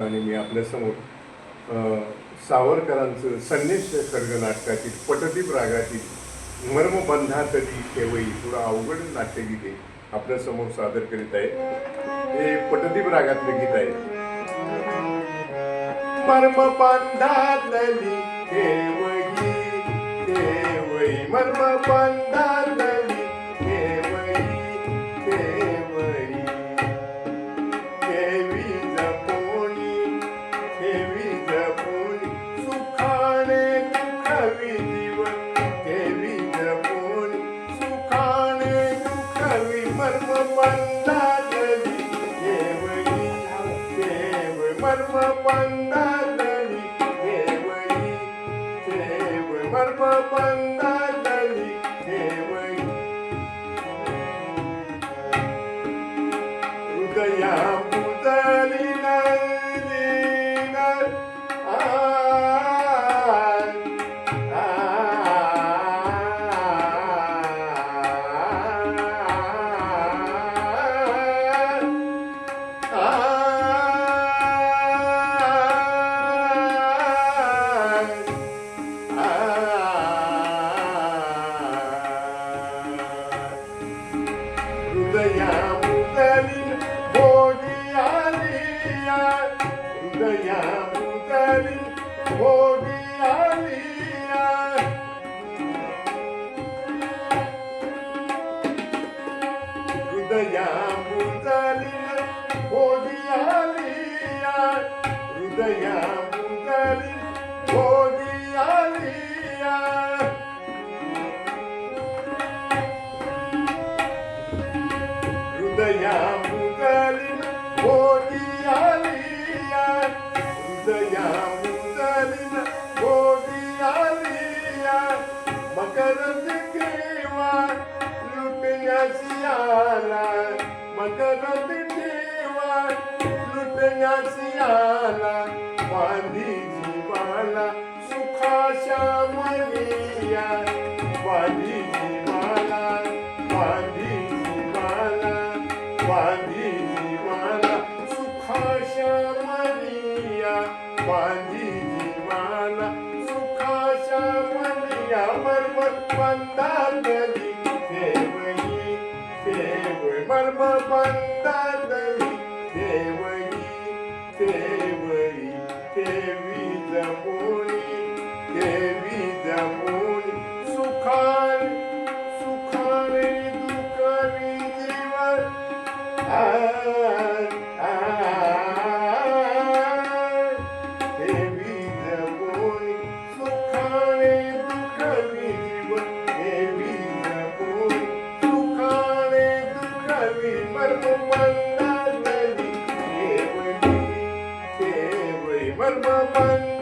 आणि मी आपल्यासमोर सावरकरांचं संन्यास खड्ग नाटकातील पटदीप रागातील मर्मबंधातली ठेवई थोडं अवघड नाट्यगीते आपल्यासमोर सादर करीत आहे. हे पटदीप रागातलं गीत आहे. मर्मबंधातली ठेवई ठेवई मर्मबंधातली ठेवई ठेवई ठेवी जपून सुखाने दुखावी जीवन ठेवी जपून सुखाने दुखावी मर्मबंधातली ठेवई ठेवई मर्मबंधातली ठेवई ठेवई मर्मबंधातली ठेवई हृदया पुतली हृदया मुदली भोगी आलिया हृदया मुदली भोगी आलिया हृदया मुदली भोगी आलिया हृदया मुदली भोगी आलिया हृदया मुदली भोगी आलिया हृदया मुदली भोगी आलिया मकरंद केवा लुटण्याची आला मकरंद केवा लुटण्याची आला बांधी जीवाला सुखाच्या मनिया बांधी जीवाला बांधी बांधी जीवाला सुखाच्या मनिया बांधी जीवाला सुखाच्या मनिया मर्मबंधातली ठेवई ठेवई मर्मबंधातली ठेवई ठेवई ठेवी जपून सुखाने सुखाने दुखावी जीवन ठेवी जपून सुखाने दुखावी जीवन ठेवी जपून सुखाने दुखावी मर्मबंधातली ठेवई ठेवई मर्मबंध